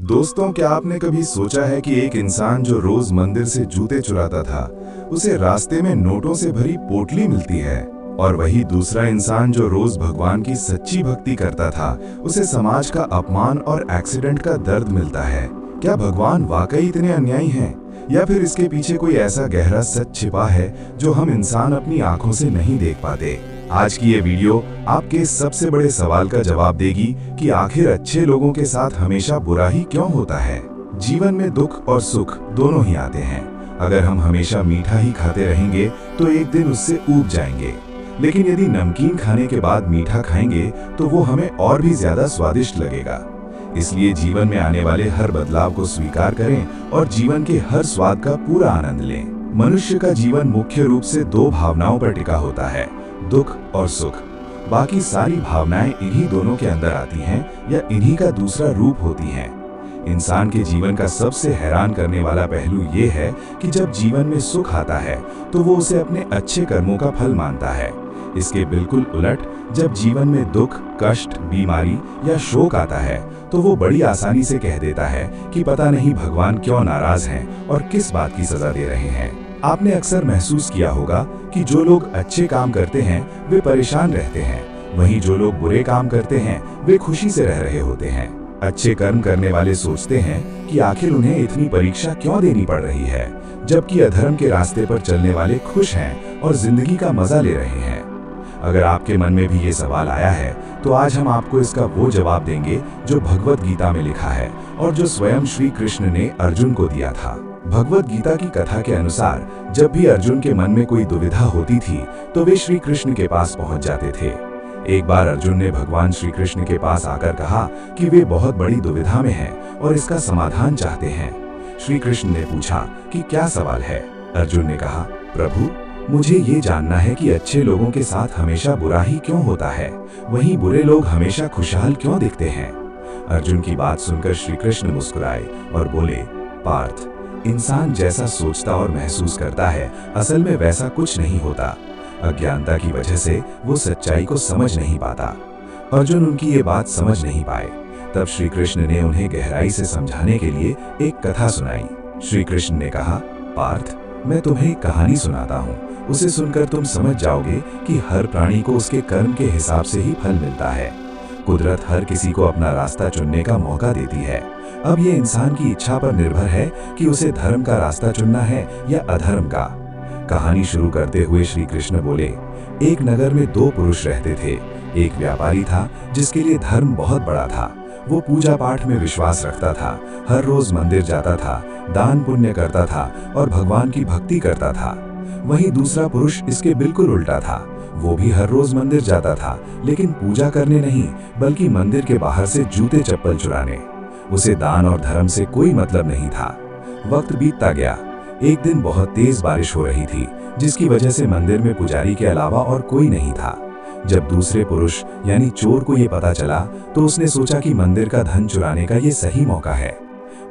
दोस्तों, क्या आपने कभी सोचा है कि एक इंसान जो रोज मंदिर से जूते चुराता था, उसे रास्ते में नोटों से भरी पोटली मिलती है, और वही दूसरा इंसान जो रोज भगवान की सच्ची भक्ति करता था, उसे समाज का अपमान और एक्सीडेंट का दर्द मिलता है। क्या भगवान वाकई इतने अन्यायी हैं, या फिर इसके पीछे कोई ऐसा गहरा सच छिपा है जो हम इंसान अपनी आंखों से नहीं देख पाते? आज की ये वीडियो आपके इस सबसे बड़े सवाल का जवाब देगी कि आखिर अच्छे लोगों के साथ हमेशा बुरा ही क्यों होता है। जीवन में दुख और सुख दोनों ही आते हैं। अगर हम हमेशा मीठा ही खाते रहेंगे तो एक दिन उससे ऊब जाएंगे, लेकिन यदि नमकीन खाने के बाद मीठा खाएंगे तो वो हमें और भी ज्यादा स्वादिष्ट लगेगा। इसलिए जीवन में आने वाले हर बदलाव को स्वीकार करें और जीवन के हर स्वाद का पूरा आनंद लें। मनुष्य का जीवन मुख्य रूप से दो भावनाओं पर टिका होता है, दुख और सुख। बाकी सारी भावनाएं इन्हीं दोनों के अंदर आती हैं या इन्हीं का दूसरा रूप होती हैं। इंसान के जीवन का सबसे हैरान करने वाला पहलू ये है कि जब जीवन में सुख आता है तो वो उसे अपने अच्छे कर्मों का फल मानता है। इसके बिल्कुल उलट, जब जीवन में दुख, कष्ट, बीमारी या शोक आता है तो वो बड़ी आसानी से कह देता है कि पता नहीं भगवान क्यों नाराज हैं और किस बात की सजा दे रहे हैं। आपने अक्सर महसूस किया होगा कि जो लोग अच्छे काम करते हैं वे परेशान रहते हैं, वहीं जो लोग बुरे काम करते हैं वे खुशी से रह रहे होते हैं। अच्छे कर्म करने वाले सोचते हैं कि आखिर उन्हें इतनी परीक्षा क्यों देनी पड़ रही है, जबकि अधर्म के रास्ते पर चलने वाले खुश हैं और जिंदगी का मजा ले रहे हैं। अगर आपके मन में भी ये सवाल आया है तो आज हम आपको इसका वो जवाब देंगे जो भगवत गीता में लिखा है और जो स्वयं श्री कृष्ण ने अर्जुन को दिया था। भगवत गीता की कथा के अनुसार जब भी अर्जुन के मन में कोई दुविधा होती थी तो वे श्री कृष्ण के पास पहुंच जाते थे। एक बार अर्जुन ने भगवान श्री कृष्ण के पास आकर कहा कि वे बहुत बड़ी दुविधा में हैं और इसका समाधान चाहते हैं। श्री कृष्ण ने पूछा कि क्या सवाल है। अर्जुन ने कहा, प्रभु, मुझे ये जानना है कि अच्छे लोगों के साथ हमेशा बुरा ही क्यों होता है, वहीं बुरे लोग हमेशा खुशहाल क्यों दिखते हैं। अर्जुन की बात सुनकर श्री कृष्ण मुस्कुराए और बोले, पार्थ, इंसान जैसा सोचता और महसूस करता है असल में वैसा कुछ नहीं होता। अज्ञानता की वजह से वो सच्चाई को समझ नहीं पाता। अर्जुन उनकी ये बात समझ नहीं पाए। तब श्री कृष्ण ने उन्हें गहराई से समझाने के लिए एक कथा सुनाई। श्री कृष्ण ने कहा, पार्थ, मैं तुम्हें एक कहानी सुनाता हूँ। उसे सुनकर तुम समझ जाओगे कि हर प्राणी को उसके कर्म के हिसाब से ही फल मिलता है। कुदरत हर किसी को अपना रास्ता चुनने का मौका देती है। अब ये इंसान की इच्छा पर निर्भर है कि उसे धर्म का रास्ता चुनना है या अधर्म का। कहानी शुरू करते हुए श्री कृष्ण बोले, एक नगर में दो पुरुष रहते थे। एक व्यापारी था जिसके लिए धर्म बहुत बड़ा था। वो पूजा पाठ में विश्वास रखता था, हर रोज मंदिर जाता था, दान पुण्य करता था और भगवान की भक्ति करता था। वहीं दूसरा पुरुष इसके बिल्कुल उल्टा था। वो भी हर रोज मंदिर जाता था, लेकिन पूजा करने नहीं बल्कि मंदिर के बाहर से जूते चप्पल चुराने। उसे दान और धर्म से कोई मतलब नहीं था। वक्त बीतता गया। एक दिन बहुत तेज बारिश हो रही थी, जिसकी वजह से मंदिर में पुजारी के अलावा और कोई नहीं था। जब दूसरे पुरुष यानी चोर को ये पता चला तो उसने सोचा कि मंदिर का धन चुराने का ये सही मौका है।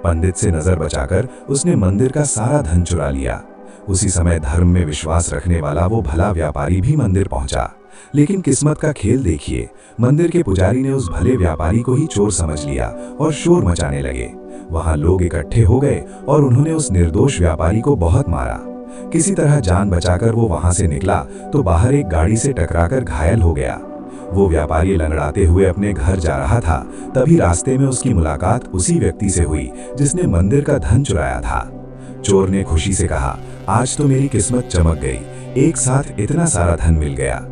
पंडित से नजर बचाकर उसने मंदिर का सारा धन चुरा लिया। उसी समय धर्म में विश्वास रखने वाला वो भला व्यापारी भी मंदिर पहुंचा, लेकिन किस्मत का खेल देखिए, मंदिर के पुजारी ने उस भले व्यापारी को ही चोर समझ लिया और शोर मचाने लगे। वहां लोग इकट्ठे हो गए और उन्होंने उस निर्दोष व्यापारी को बहुत मारा। किसी तरह जान बचाकर वो वहां से निकला तो बाहर एक गाड़ी से टकराकर घायल हो गया। वो व्यापारी लंगड़ाते हुए अपने घर जा रहा था, तभी रास्ते में उसकी मुलाकात उसी व्यक्ति से हुई जिसने मंदिर का धन चुराया था। चोर ने खुशी से कहा, आज तो मेरी किस्मत चमक गई, एक साथ इतना सारा धन मिल गया।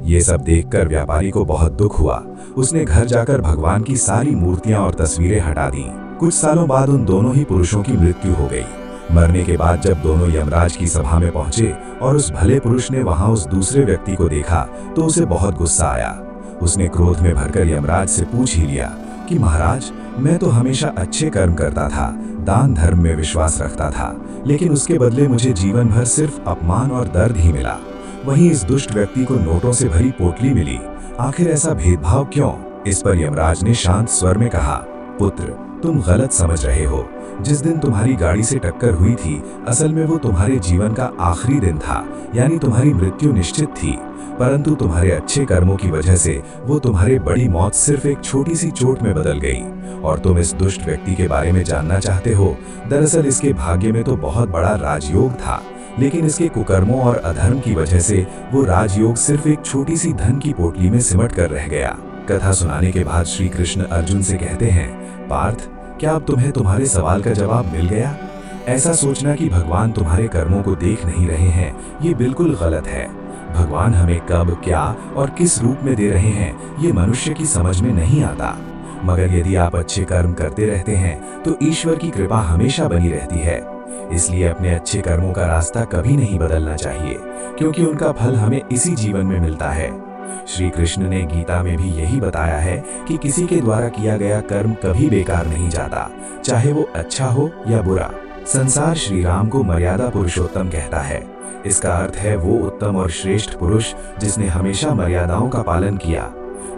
ये सब देखकर व्यापारी को बहुत दुख हुआ। उसने घर जाकर भगवान की सारी मूर्तियां और तस्वीरें हटा दी। कुछ सालों बाद उन दोनों ही पुरुषों की मृत्यु हो गई। मरने के बाद जब दोनों यमराज की सभा में पहुंचे और उस भले पुरुष ने वहां उस दूसरे व्यक्ति को देखा तो उसे बहुत गुस्सा आया। उसने क्रोध में भरकर यमराज से पूछ ही लिया कि महाराज, मैं तो हमेशा अच्छे कर्म करता था, दान धर्म में विश्वास रखता था, लेकिन उसके बदले मुझे जीवन भर सिर्फ अपमान और दर्द ही मिला। वहीं इस दुष्ट व्यक्ति को नोटों से भरी पोटली मिली। आखिर ऐसा भेदभाव क्यों? इस पर यमराज ने शांत स्वर में कहा, पुत्र, तुम गलत समझ रहे हो। जिस दिन तुम्हारी गाड़ी से टक्कर हुई थी, असल में वो तुम्हारे जीवन का आखिरी दिन था, यानी तुम्हारी मृत्यु निश्चित थी। परंतु तुम्हारे अच्छे कर्मों की वजह से वो तुम्हारी बड़ी मौत सिर्फ एक छोटी सी चोट में बदल गई। और तुम इस दुष्ट व्यक्ति के बारे में जानना चाहते हो। दरअसल इसके भाग्य में तो बहुत बड़ा राजयोग था, लेकिन इसके कुकर्मों और अधर्म की वजह से वो राजयोग सिर्फ एक छोटी सी धन की पोटली में सिमट कर रह गया। कथा सुनाने के बाद श्री कृष्ण अर्जुन से कहते हैं, पार्थ, क्या अब तुम्हें तुम्हारे सवाल का जवाब मिल गया? ऐसा सोचना कि भगवान तुम्हारे कर्मों को देख नहीं रहे हैं, ये बिल्कुल गलत है। भगवान हमें कब, क्या और किस रूप में दे रहे हैं, ये मनुष्य की समझ में नहीं आता। मगर यदि आप अच्छे कर्म करते रहते हैं तो ईश्वर की कृपा हमेशा बनी रहती है। इसलिए अपने अच्छे कर्मों का रास्ता कभी नहीं बदलना चाहिए, क्योंकि उनका फल हमें इसी जीवन में मिलता है। श्री कृष्ण ने गीता में भी यही बताया है कि किसी के द्वारा किया गया कर्म कभी बेकार नहीं जाता, चाहे वो अच्छा हो या बुरा। संसार श्री राम को मर्यादा पुरुषोत्तम कहता है। इसका अर्थ है वो उत्तम और श्रेष्ठ पुरुष जिसने हमेशा मर्यादाओं का पालन किया।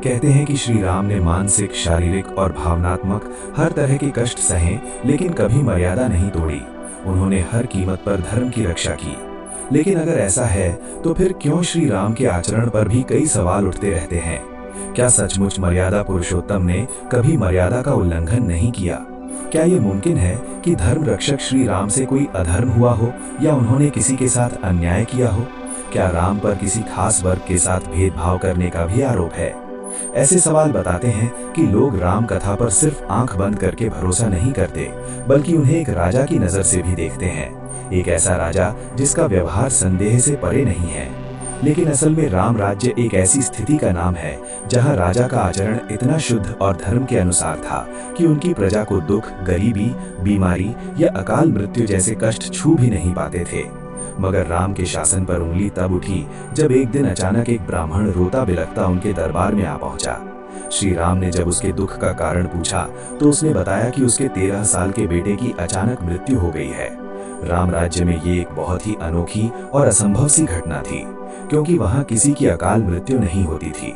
कहते हैं कि श्री राम ने मानसिक, शारीरिक और भावनात्मक हर तरह के कष्ट सहे, लेकिन कभी मर्यादा नहीं तोड़ी। उन्होंने हर कीमत पर धर्म की रक्षा की। लेकिन अगर ऐसा है तो फिर क्यों श्री राम के आचरण पर भी कई सवाल उठते रहते हैं? क्या सचमुच मर्यादा पुरुषोत्तम ने कभी मर्यादा का उल्लंघन नहीं किया? क्या ये मुमकिन है कि धर्म रक्षक श्री राम से कोई अधर्म हुआ हो या उन्होंने किसी के साथ अन्याय किया हो? क्या राम पर किसी खास वर्ग के साथ भेदभाव करने का भी आरोप है? ऐसे सवाल बताते हैं कि लोग राम कथा पर सिर्फ आंख बंद करके भरोसा नहीं करते, बल्कि उन्हें एक राजा की नजर से भी देखते हैं। एक ऐसा राजा जिसका व्यवहार संदेह से परे नहीं है। लेकिन असल में राम राज्य एक ऐसी स्थिति का नाम है जहां राजा का आचरण इतना शुद्ध और धर्म के अनुसार था कि उनकी प्रजा को दुख, गरीबी, बीमारी या अकाल मृत्यु जैसे कष्ट छू भी नहीं पाते थे। मगर राम के शासन पर उंगली तब उठी जब एक दिन अचानक एक ब्राह्मण रोता बिलखता उनके दरबार में आ पहुंचा। श्री राम ने जब उसके दुख का कारण पूछा तो उसने बताया कि उसके 13 साल के बेटे की अचानक मृत्यु हो गई है। राम राज्य में ये एक बहुत ही अनोखी और असंभव सी घटना थी, क्योंकि वहां किसी की अकाल मृत्यु नहीं होती थी।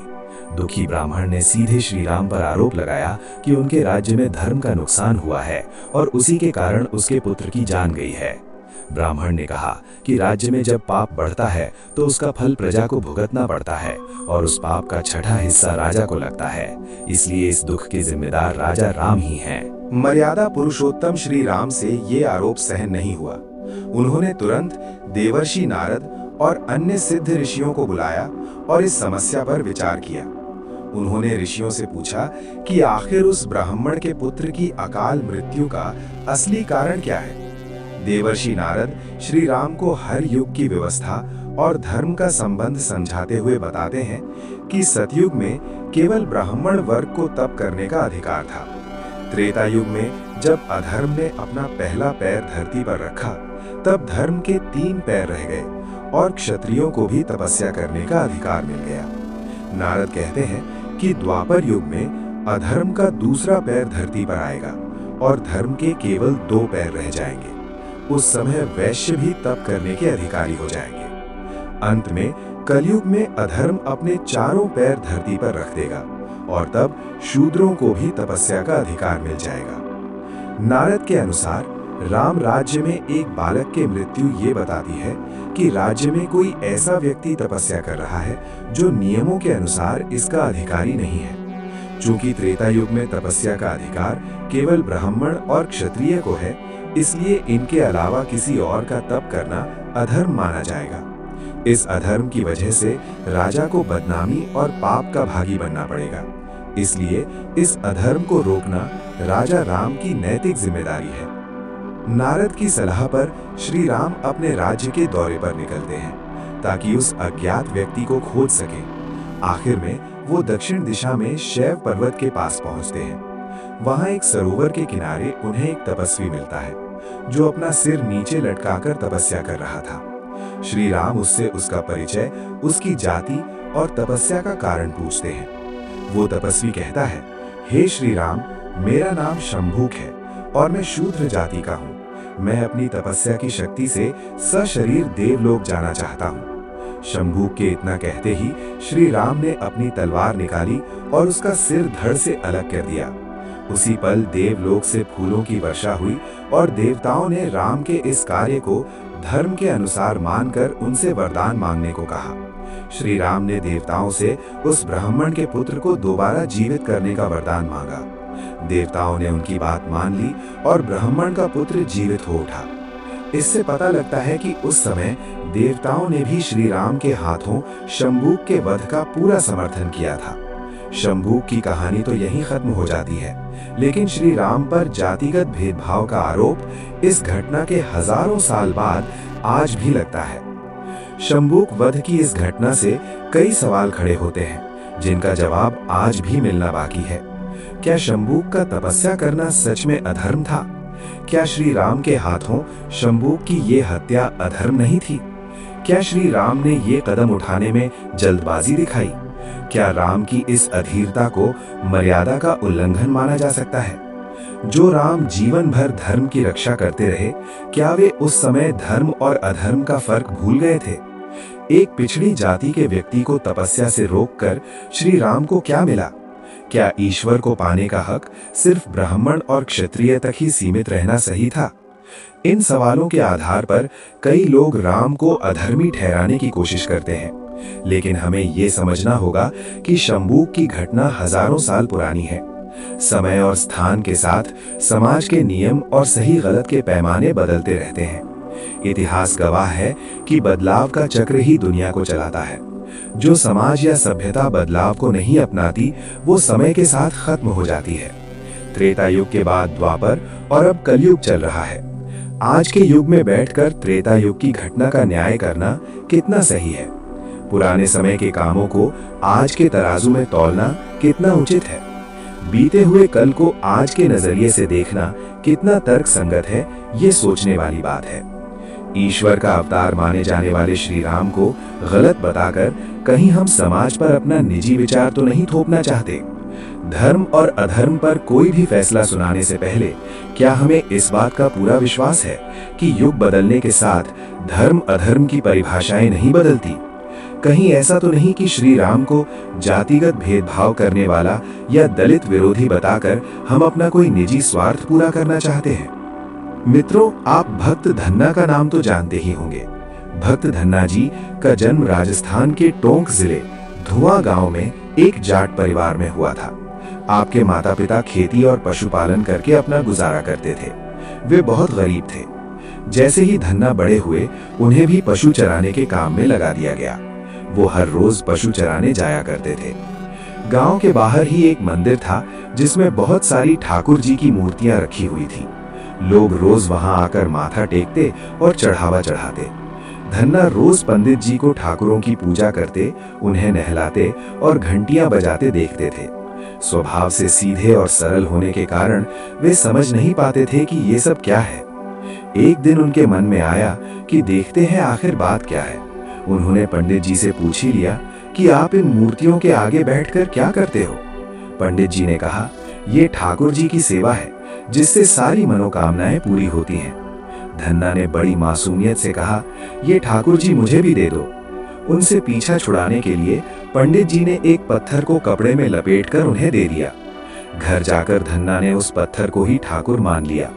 दुखी ब्राह्मण ने सीधे श्री राम पर आरोप लगाया कि उनके राज्य में धर्म का नुकसान हुआ है और उसी के कारण उसके पुत्र की जान गई है। ब्राह्मण ने कहा कि राज्य में जब पाप बढ़ता है तो उसका फल प्रजा को भुगतना पड़ता है और उस पाप का छठा हिस्सा राजा को लगता है। इसलिए इस दुख के जिम्मेदार राजा राम ही हैं। मर्यादा पुरुषोत्तम श्री राम से ये आरोप सहन नहीं हुआ। उन्होंने तुरंत देवर्षि नारद और अन्य सिद्ध ऋषियों को बुलाया और इस समस्या पर विचार किया। उन्होंने ऋषियों से पूछा कि आखिर उस ब्राह्मण के पुत्र की अकाल मृत्यु का असली कारण क्या है। देवर्षि नारद श्री राम को हर युग की व्यवस्था और धर्म का संबंध समझाते हुए बताते हैं कि सतयुग में केवल ब्राह्मण वर्ग को तप करने का अधिकार था। त्रेता युग में जब अधर्म ने अपना पहला पैर धरती पर रखा, तब धर्म के 3 पैर रह गए और क्षत्रियों को भी तपस्या करने का अधिकार मिल गया। नारद कहते हैं कि द्वापर युग में अधर्म का दूसरा पैर धरती पर आएगा और धर्म के केवल 2 पैर रह जाएंगे। उस समय वैश्य भी तप करने के अधिकारी हो जाएंगे। अंत में कलयुग में अधर्म अपने 4 पैर धरती पर रख देगा और तब शूद्रों को भी तपस्या का अधिकार मिल जाएगा। नारद के अनुसार राम राज्य में एक बालक के मृत्यु ये बताती है कि राज्य में कोई ऐसा व्यक्ति तपस्या कर रहा है जो नियमों के अनुसार इसका अधिकारी नहीं है। चूंकि त्रेता युग में तपस्या का अधिकार केवल ब्राह्मण और क्षत्रिय को है, इसलिए इनके अलावा किसी और का तप करना अधर्म माना जाएगा। इस अधर्म की वजह से राजा को बदनामी और पाप का भागी बनना पड़ेगा। इसलिए इस अधर्म को रोकना राजा राम की नैतिक जिम्मेदारी है। नारद की सलाह पर श्री राम अपने राज्य के दौरे पर निकलते हैं ताकि उस अज्ञात व्यक्ति को खोज सकें। आखिर में वो दक्षिण दिशा में शैव पर्वत के पास पहुंचते हैं। वहां एक सरोवर के किनारे उन्हें एक तपस्वी मिलता है जो अपना सिर नीचे लटकाकर तपस्या कर रहा था। श्री राम उससे उसका परिचय, उसकी जाति और तपस्या का कारण पूछते हैं। वो तपस्वी कहता है, हे श्री राम, मेरा नाम शंभूक है और मैं शूद्र जाति का हूँ। मैं अपनी तपस्या की शक्ति से सशरीर देवलोक जाना चाहता हूँ। शंभूक के इतना कहते ही श्री राम ने अपनी तलवार निकाली और उसका सिर धड़ से अलग कर दिया। उसी पल देवलोक से फूलों की वर्षा हुई और देवताओं ने राम के इस कार्य को धर्म के अनुसार मानकर उनसे वरदान मांगने को कहा। श्री राम ने देवताओं से उस ब्राह्मण के पुत्र को दोबारा जीवित करने का वरदान मांगा। देवताओं ने उनकी बात मान ली और ब्राह्मण का पुत्र जीवित हो उठा। इससे पता लगता है कि उस समय देवताओं ने भी श्री राम के हाथों शंभूक के वध का पूरा समर्थन किया था। शंभूक की कहानी तो यहीं खत्म हो जाती है, लेकिन श्री राम पर जातिगत भेदभाव का आरोप इस घटना के हजारों साल बाद आज भी लगता है। शंभूक वध की इस घटना से कई सवाल खड़े होते हैं, जिनका जवाब आज भी मिलना बाकी है। क्या शंभूक का तपस्या करना सच में अधर्म था? क्या श्री राम के हाथों शंभूक की ये हत्या अधर्म नहीं थी? क्या श्री राम ने ये कदम उठाने में जल्दबाजी दिखाई? क्या राम की इस अधीरता को मर्यादा का उल्लंघन माना जा सकता है? जो राम जीवन भर धर्म की रक्षा करते रहे, क्या वे उस समय धर्म और अधर्म का फर्क भूल गए थे? एक पिछड़ी जाति के व्यक्ति को तपस्या से रोककर श्री राम को क्या मिला? क्या ईश्वर को पाने का हक सिर्फ ब्राह्मण और क्षत्रिय तक ही सीमित रहना सही था? इन सवालों के आधार पर कई लोग राम को अधर्मी ठहराने की कोशिश करते हैं, लेकिन हमें ये समझना होगा कि शंभूक की घटना हजारों साल पुरानी है। समय और स्थान के साथ समाज के नियम और सही गलत के पैमाने बदलते रहते हैं। इतिहास गवाह है कि बदलाव का चक्र ही दुनिया को चलाता है। जो समाज या सभ्यता बदलाव को नहीं अपनाती, वो समय के साथ खत्म हो जाती है। त्रेता युग के बाद द्वापर और अब कलयुग चल रहा है। आज के युग में बैठकर त्रेता युग की घटना का न्याय करना कितना सही है? पुराने समय के कामों को आज के तराजू में तौलना कितना उचित है? बीते हुए कल को आज के नजरिए से देखना कितना तर्क संगत है, ये सोचने वाली बात है। ईश्वर का अवतार माने जाने वाले श्री राम को गलत बताकर कहीं हम समाज पर अपना निजी विचार तो नहीं थोपना चाहते। धर्म और अधर्म पर कोई भी फैसला सुनाने से पहले क्या हमें इस बात का पूरा विश्वास है कि युग बदलने के साथ धर्म अधर्म की परिभाषाएं नहीं बदलती? कहीं ऐसा तो नहीं कि श्री राम को जातिगत भेदभाव करने वाला या दलित विरोधी बताकर हम अपना कोई निजी स्वार्थ पूरा करना चाहते हैं? मित्रों, आप भक्त धन्ना का नाम तो जानते ही होंगे। भक्त धन्ना जी का जन्म राजस्थान के टोंक जिले धुआं गांव में एक जाट परिवार में हुआ था। आपके माता पिता खेती और पशुपालन करके अपना गुजारा करते थे। वे बहुत गरीब थे। जैसे ही धन्ना बड़े हुए, उन्हें भी पशु चराने के काम में लगा दिया गया। वो हर रोज पशु चराने जाया करते थे। गांव के बाहर ही एक मंदिर था, जिसमें बहुत सारी ठाकुर जी की मूर्तियां रखी हुई थी। लोग रोज वहां आकर माथा टेकते और चढ़ावा चढ़ाते। धन्ना रोज पंडित जी को ठाकुरों की पूजा करते, उन्हें नहलाते और घंटियां बजाते देखते थे। स्वभाव से सीधे और सरल होने के कारण वे समझ नहीं पाते थे कि ये सब क्या है। एक दिन उनके मन में आया कि देखते हैं आखिर बात क्या है। उन्होंने पंडित जी से पूछ ही लिया कि आप इन मूर्तियों के आगे बैठकर क्या करते हो? पंडित जी ने कहा, ये ठाकुर जी की सेवा है, जिससे सारी मनोकामनाएं पूरी होती हैं। धन्ना ने बड़ी मासूमियत से कहा, ये ठाकुर जी मुझे भी दे दो। उनसे पीछा छुड़ाने के लिए पंडित जी ने एक पत्थर को कपड़े में लपेटकर उन्हें दे दिया। घर जाकर धन्ना ने उस पत्थर को ही ठाकुर मान लिया।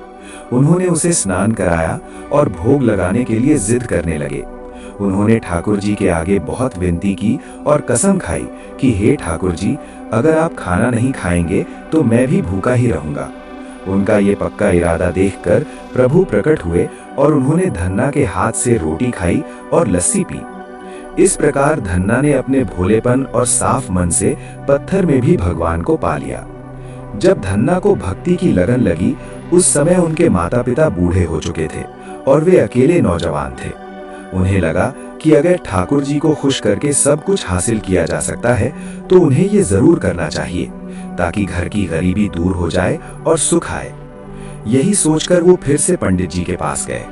उन्होंने उसे स्नान कराया और भोग लगाने के लिए जिद करने लगे। उन्होंने ठाकुर जी के आगे बहुत विनती की और कसम खाई कि हे ठाकुर जी, अगर आप खाना नहीं खाएंगे तो मैं भी भूखा ही रहूंगा। उनका ये पक्का इरादा देखकर प्रभु प्रकट हुए और उन्होंने धन्ना के हाथ से रोटी खाई और लस्सी पी। इस प्रकार धन्ना ने अपने भोलेपन और साफ मन से पत्थर में भी भगवान को पा लिया। जब धन्ना को भक्ति की लगन लगी, उस समय उनके माता पिता बूढ़े हो चुके थे और वे अकेले नौजवान थे। उन्हें लगा कि अगर ठाकुर जी को खुश करके सब कुछ हासिल किया जा सकता है, तो उन्हें ये जरूर करना चाहिए, ताकि घर की गरीबी दूर हो जाए और सुख आए। यही सोचकर वो फिर से पंडित जी के पास गए।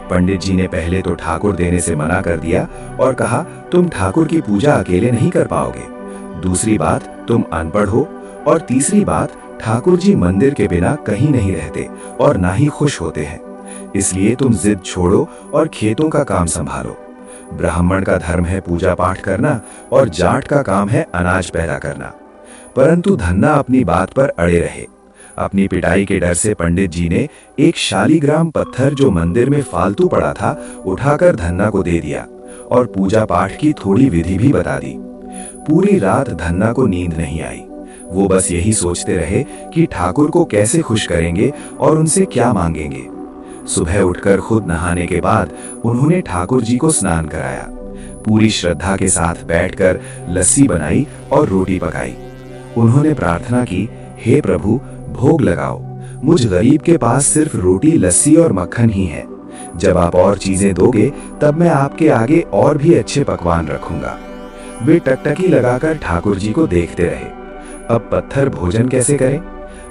पंडित जी ने पहले तो ठाकुर देने से मना कर दिया और कहा, तुम ठाकुर की पूजा अकेले नहीं कर पाओगे। दूसरी बात, तुम अनपढ़ हो, और तीसरी बात, ठाकुर जी मंदिर के बिना कहीं नहीं रहते और ना ही खुश होते हैं। इसलिए तुम जिद छोड़ो और खेतों का काम संभालो। ब्राह्मण का धर्म है पूजा पाठ करना और जाट का काम है अनाज पैदा करना। परंतु धन्ना अपनी बात पर अड़े रहे। अपनी पिटाई के डर से पंडित जी ने एक शालीग्राम पत्थर जो मंदिर में फालतू पड़ा था, उठाकर धन्ना को दे दिया और पूजा पाठ की थोड़ी विधि भी बता दी। पूरी रात धन्ना को नींद नहीं आई। वो बस यही सोचते रहे कि ठाकुर को कैसे खुश करेंगे और उनसे क्या मांगेंगे। सुबह उठकर खुद नहाने के बाद उन्होंने ठाकुर जी को स्नान कराया। पूरी श्रद्धा के साथ बैठकर लस्सी बनाई और रोटी पकाई। उन्होंने प्रार्थना की, हे प्रभु, भोग लगाओ। मुझ गरीब के पास सिर्फ रोटी, लस्सी और मक्खन ही है। जब आप और चीजें दोगे तब मैं आपके आगे और भी अच्छे पकवान रखूंगा। वे टकटकी लगाकर ठाकुर जी को देखते रहे। अब पत्थर भोजन कैसे करें?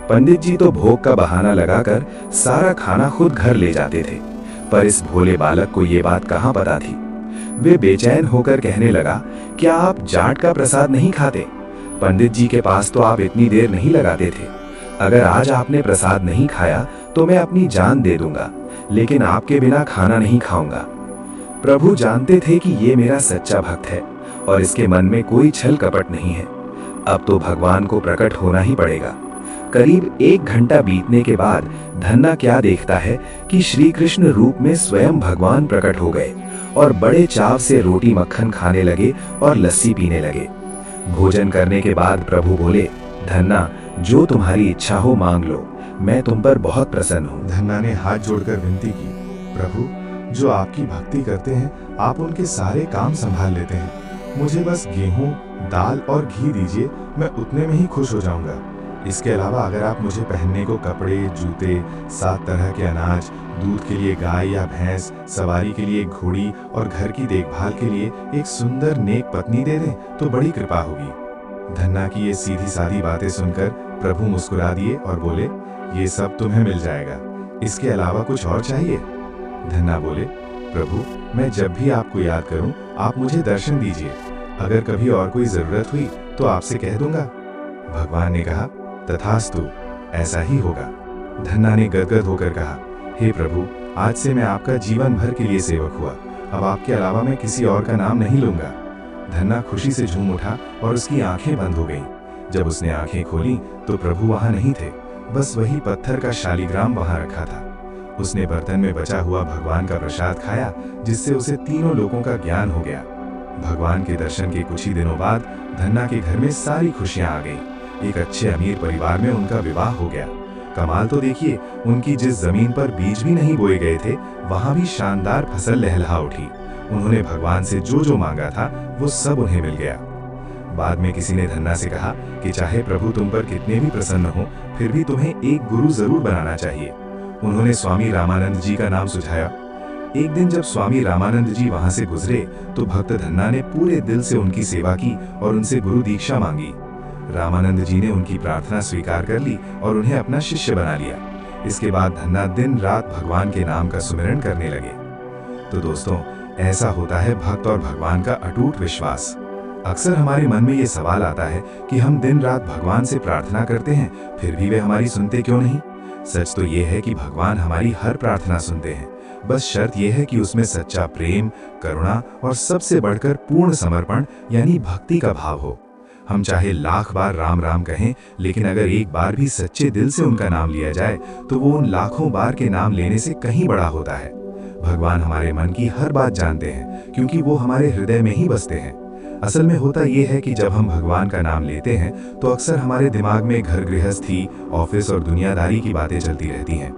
पंडित जी तो भोग का बहाना लगाकर सारा खाना खुद घर ले जाते थे, पर इस भोले बालक को ये बात कहाँ पता थी। वे बेचैन होकर कहने लगा, क्या आप जाट का प्रसाद नहीं खाते? पंडित जी के पास तो आप इतनी देर नहीं लगाते थे। अगर आज आपने प्रसाद नहीं खाया तो मैं अपनी जान दे दूंगा, लेकिन आपके बिना खाना नहीं खाऊंगा। प्रभु जानते थे कि ये मेरा सच्चा भक्त है और इसके मन में कोई छल कपट नहीं है। अब तो भगवान को प्रकट होना ही पड़ेगा। करीब 1 घंटा बीतने के बाद धन्ना क्या देखता है कि श्री कृष्ण रूप में स्वयं भगवान प्रकट हो गए और बड़े चाव से रोटी मक्खन खाने लगे और लस्सी पीने लगे। भोजन करने के बाद प्रभु बोले, धन्ना, जो तुम्हारी इच्छा हो मांग लो, मैं तुम पर बहुत प्रसन्न हूँ। धन्ना ने हाथ जोड़कर विनती की, प्रभु, जो आपकी भक्ति करते हैं आप उनके सारे काम संभाल लेते हैं। मुझे बस गेहूं, दाल और घी दीजिए, मैं उतने में ही खुश हो जाऊंगा। इसके अलावा अगर आप मुझे पहनने को कपड़े, जूते, 7 तरह के अनाज, दूध के लिए गाय या भैंस, सवारी के लिए घोड़ी और घर की देखभाल के लिए एक सुंदर नेक पत्नी दे दें तो बड़ी कृपा होगी। धन्ना की ये सीधी सादी बातें सुनकर प्रभु मुस्कुरा दिए और बोले, ये सब तुम्हें मिल जाएगा, इसके अलावा कुछ और चाहिए? धन्ना बोले, प्रभु, मैं जब भी आपको याद करूं आप मुझे दर्शन दीजिए। अगर कभी और कोई जरूरत हुई तो आपसे कह दूंगा। भगवान ने कहा, तथास्तु, ऐसा ही होगा। धन्ना ने गदगद होकर कहा, हे प्रभु, आज से मैं आपका जीवन भर के लिए सेवक हुआ। अब आपके अलावा मैं किसी और का नाम नहीं लूंगा। धन्ना खुशी से झूम उठा और उसकी आंखें बंद हो गईं। जब उसने आंखें खोली तो प्रभु वहां नहीं थे, बस वही पत्थर का शालिग्राम वहां रखा था। उसने बर्तन में बचा हुआ भगवान का प्रसाद खाया, जिससे उसे तीनों लोकों का ज्ञान हो गया। भगवान के दर्शन के कुछ ही दिनों बाद धन्ना के घर में सारी खुशियां आ गई। एक अच्छे अमीर परिवार में उनका विवाह हो गया। कमाल तो देखिए, उनकी जिस जमीन पर बीज भी नहीं बोए गए थे वहां भी शानदार फसल लहलहा उठी। उन्होंने भगवान से जो जो मांगा था वो सब उन्हें मिल गया। बाद में किसी ने धन्ना से कहा कि चाहे प्रभु तुम पर कितने भी प्रसन्न हो, फिर भी तुम्हें एक गुरु जरूर बनाना चाहिए। उन्होंने स्वामी रामानंद जी का नाम सुझाया। एक दिन जब स्वामी रामानंद जी वहां से गुजरे तो भक्त धन्ना ने पूरे दिल से उनकी सेवा की और उनसे गुरु दीक्षा मांगी। रामानंद जी ने उनकी प्रार्थना स्वीकार कर ली और उन्हें अपना शिष्य बना लिया। इसके बाद धन्ना दिन रात भगवान के नाम का सुमिरन करने लगे। तो दोस्तों, ऐसा होता है भक्त और भगवान का अटूट विश्वास। अक्सर हमारे मन में ये सवाल आता है कि हम दिन रात भगवान से प्रार्थना करते हैं, फिर भी वे हमारी सुनते क्यों नहीं? सच तो ये है कि भगवान हमारी हर प्रार्थना सुनते हैं। बस शर्त यह है कि उसमें सच्चा प्रेम, करुणा और सबसे बढ़कर पूर्ण समर्पण यानी भक्ति का भाव हो। हम चाहे लाख बार राम राम कहें, लेकिन अगर एक बार भी सच्चे दिल से उनका नाम लिया जाए तो वो उन लाखों बार के नाम लेने से कहीं बड़ा होता है। भगवान हमारे मन की हर बात जानते हैं, क्योंकि वो हमारे हृदय में ही बसते हैं। असल में होता ये है कि जब हम भगवान का नाम लेते हैं तो अक्सर हमारे दिमाग में घर गृहस्थी, ऑफिस और दुनियादारी की बातें चलती रहती हैं।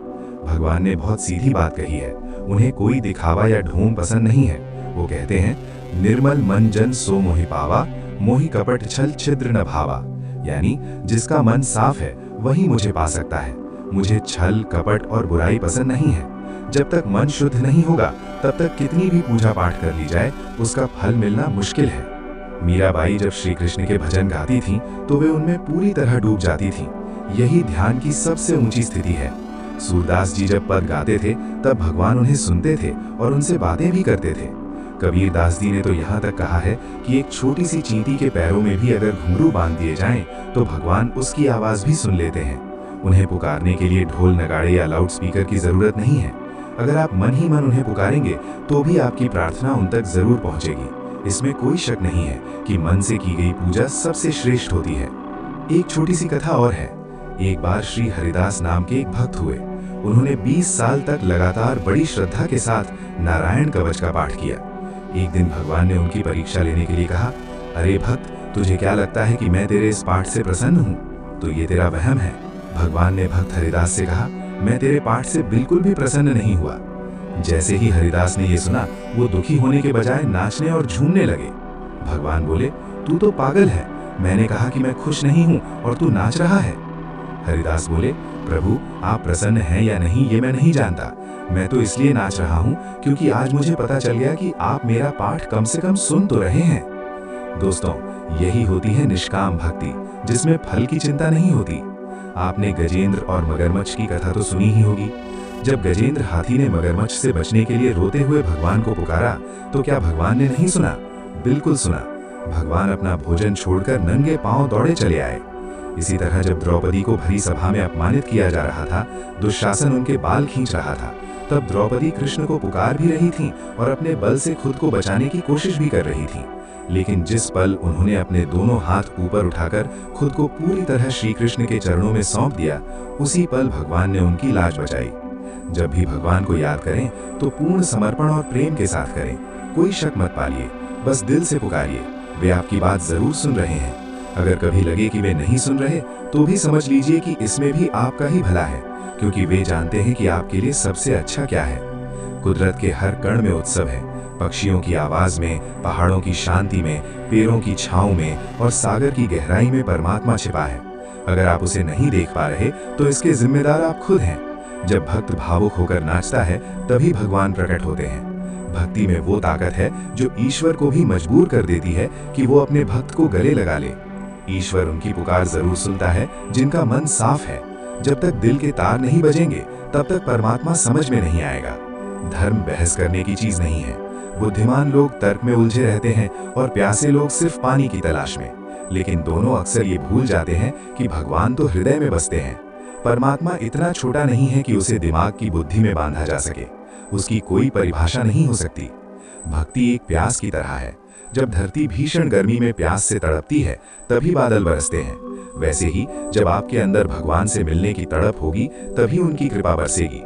भगवान ने बहुत सीधी बात कही है। उन्हें कोई दिखावा या ढोंग पसंद नहीं है। वो कहते हैं, निर्मल मन जन सो मोहि पावा, मोहि कपट छल छिद्र न भावा। यानी जिसका मन साफ है वही मुझे पा सकता है। मुझे छल, कपट और बुराई पसंद नहीं है। जब तक मन शुद्ध नहीं होगा तब तक कितनी भी पूजा पाठ कर ली जाए उसका फल मिलना मुश्किल है। मीराबाई जब श्री कृष्ण के भजन गाती थीं तो वे उनमें पूरी तरह डूब जाती थीं। यही ध्यान की सबसे ऊंची स्थिति है। सूरदास जी जब पद गाते थे तब भगवान उन्हें सुनते थे और उनसे बातें भी करते थे। कबीर दास जी ने तो यहाँ तक कहा है कि एक छोटी सी चींटी के पैरों में भी अगर घुंघरू बांध दिए जाएं तो भगवान उसकी आवाज भी सुन लेते हैं। उन्हें पुकारने के लिए ढोल, नगाड़े या लाउड स्पीकर की जरूरत नहीं है। अगर आप मन ही मन उन्हें पुकारेंगे तो भी आपकी प्रार्थना उन तक जरूर पहुंचेगी। इसमें कोई शक नहीं है कि मन से की गई पूजा सबसे श्रेष्ठ होती है। एक छोटी सी कथा और है। एक बार श्री हरिदास नाम के एक भक्त हुए। उन्होंने 20 साल तक लगातार बड़ी श्रद्धा के साथ नारायण कवच का पाठ किया। एक दिन भगवान ने उनकी परीक्षा लेने के लिए कहा, अरे भक्त, तुझे क्या लगता है कि मैं तेरे इस पाठ से प्रसन्न हूँ? तो ये तेरा वहम है। भगवान ने भक्त हरिदास से कहा, मैं तेरे पाठ से बिल्कुल भी प्रसन्न नहीं हुआ। जैसे ही हरिदास ने ये सुना, वो दुखी होने के बजाय नाचने और झूमने लगे। भगवान बोले, तू तो पागल है, मैंने कहा कि मैं खुश नहीं हूँ और तू नाच रहा है। हरिदास बोले, प्रभु आप प्रसन्न हैं या नहीं ये मैं नहीं जानता, मैं तो इसलिए नाच रहा हूँ क्योंकि आज मुझे पता चल गया कि आप मेरा पाठ कम से कम सुन तो रहे हैं। दोस्तों, यही होती है निष्काम भक्ति, जिसमें फल की चिंता नहीं होती। आपने गजेंद्र और मगरमच्छ की कथा तो सुनी ही होगी। जब गजेंद्र हाथी ने मगरमच्छ से बचने के लिए रोते हुए भगवान को पुकारा, तो क्या भगवान ने नहीं सुना? बिल्कुल सुना। भगवान अपना भोजन छोड़कर नंगे पांव दौड़े चले आए। इसी तरह जब द्रौपदी को भरी सभा में अपमानित किया जा रहा था, दुशासन उनके बाल खींच रहा था, तब द्रौपदी कृष्ण को पुकार भी रही थीं और अपने बल से खुद को बचाने की कोशिश भी कर रही थीं। लेकिन जिस पल उन्होंने अपने दोनों हाथ ऊपर उठाकर खुद को पूरी तरह श्री कृष्ण के चरणों में सौंप दिया, उसी पल भगवान ने उनकी लाज बचाई। जब भी भगवान को याद करें तो पूर्ण समर्पण और प्रेम के साथ करें। कोई शक मत पालिए, बस दिल से पुकारिए, वे आपकी बात जरूर सुन रहे हैं। अगर कभी लगे कि वे नहीं सुन रहे, तो भी समझ लीजिए कि इसमें भी आपका ही भला है, क्योंकि वे जानते हैं कि आपके लिए सबसे अच्छा क्या है। कुदरत के हर कण में उत्सव है, पक्षियों की आवाज में, पहाड़ों की शांति में, पेड़ों की छांव में और सागर की गहराई में परमात्मा छिपा है। अगर आप उसे नहीं देख पा रहे, तो इसके जिम्मेदार आप खुद हैं। जब भक्त भावुक होकर नाचता है, तभी भगवान प्रकट होते हैं। भक्ति में वो ताकत है जो ईश्वर को भी मजबूर कर देती है कि वो अपने भक्त को गले लगा ले। ईश्वर उनकी पुकार जरूर सुनता है जिनका मन साफ है। जब तक दिल के तार नहीं बजेंगे, तब तक परमात्मा समझ में नहीं आएगा। धर्म बहस करने की चीज नहीं है। बुद्धिमान लोग तर्क में उलझे रहते हैं और प्यासे लोग सिर्फ पानी की तलाश में। लेकिन दोनों अक्सर ये भूल जाते हैं कि भगवान तो हृदय में बसते हैं। परमात्मा इतना छोटा नहीं है कि उसे दिमाग की बुद्धि में बांधा जा सके। उसकी कोई परिभाषा नहीं हो सकती। भक्ति एक प्यास की तरह है। जब धरती भीषण गर्मी में प्यास से तड़पती है, तभी बादल बरसते हैं। वैसे ही जब आपके अंदर भगवान से मिलने की तड़प होगी, तभी उनकी कृपा बरसेगी।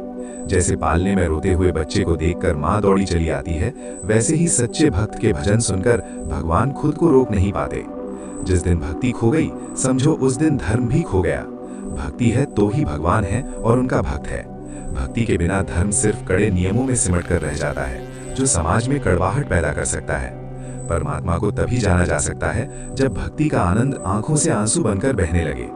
जैसे पालने में रोते हुए बच्चे को देखकर माँ दौड़ी चली आती है, वैसे ही सच्चे भक्त के भजन सुनकर भगवान खुद को रोक नहीं पाते। जिस दिन भक्ति खो गई, समझो उस दिन धर्म भी खो गया। भक्ति है तो ही भगवान है और उनका भक्त है। भक्ति के बिना धर्म सिर्फ कड़े नियमों में सिमट कर रह जाता है, जो समाज में कड़वाहट पैदा कर सकता है। परमात्मा को तभी जाना जा सकता है जब भक्ति का आनंद आंखों से आंसू बनकर बहने लगे।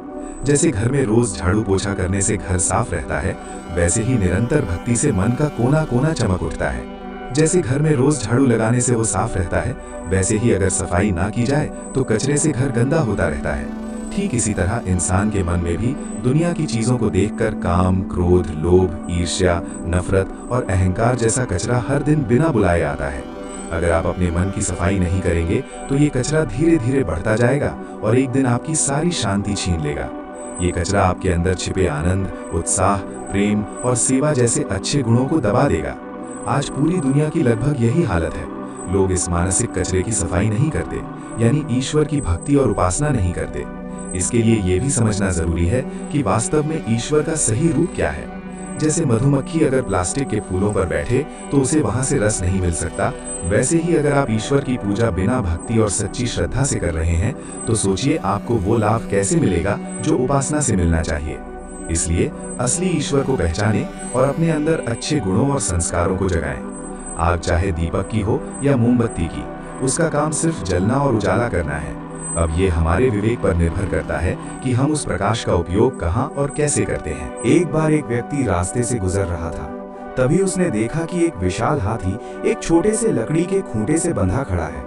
जैसे घर में रोज झाड़ू पोछा करने से घर साफ रहता है, वैसे ही निरंतर भक्ति से मन का कोना कोना चमक उठता है। जैसे घर में रोज झाड़ू लगाने से वो साफ रहता है, वैसे ही अगर सफाई ना की जाए तो कचरे से घर गंदा होता रहता है। ठीक इसी तरह इंसान के मन में भी दुनिया की चीजों को देखकर काम, क्रोध, लोभ, ईर्ष्या, नफरत और अहंकार जैसा कचरा हर दिन बिना बुलाए आता है। अगर आप अपने मन की सफाई नहीं करेंगे, तो ये कचरा धीरे धीरे बढ़ता जाएगा और एक दिन आपकी सारी शांति छीन लेगा। ये कचरा आपके अंदर छिपे आनंद, उत्साह, प्रेम और सेवा जैसे अच्छे गुणों को दबा देगा। आज पूरी दुनिया की लगभग यही हालत है। लोग इस मानसिक कचरे की सफाई नहीं करते, यानी ईश्वर की भक्ति और उपासना नहीं करते। इसके लिए ये भी समझना जरूरी है कि वास्तव में ईश्वर का सही रूप क्या है। जैसे मधुमक्खी अगर प्लास्टिक के फूलों पर बैठे तो उसे वहां से रस नहीं मिल सकता, वैसे ही अगर आप ईश्वर की पूजा बिना भक्ति और सच्ची श्रद्धा से कर रहे हैं, तो सोचिए आपको वो लाभ कैसे मिलेगा जो उपासना से मिलना चाहिए। इसलिए असली ईश्वर को पहचानें और अपने अंदर अच्छे गुणों और संस्कारों को जगाएं। आग चाहे दीपक की हो या मोमबत्ती की, उसका काम सिर्फ जलना और उजाला करना है। अब ये हमारे विवेक पर निर्भर करता है कि हम उस प्रकाश का उपयोग कहाँ और कैसे करते हैं। एक बार एक व्यक्ति रास्ते से गुजर रहा था। तभी उसने देखा कि एक विशाल हाथी एक छोटे से लकड़ी के खूंटे से बंधा खड़ा है।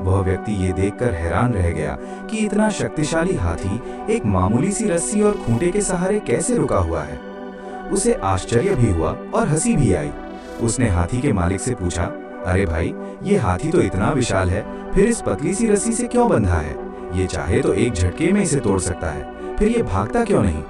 वह व्यक्ति ये देखकर हैरान रह गया कि इतना शक्तिशाली हाथी एक मामूली सी रस्सी और खूंटे के सहारे कैसे रुका हुआ है। उसे आश्चर्य भी हुआ और हंसी भी आई। उसने हाथी के मालिक से पूछा, अरे भाई, ये हाथी तो इतना विशाल है, फिर इस पतली सी रस्सी से क्यों बंधा है? ये चाहे तो एक झटके में इसे तोड़ सकता है, फिर ये भागता क्यों नहीं?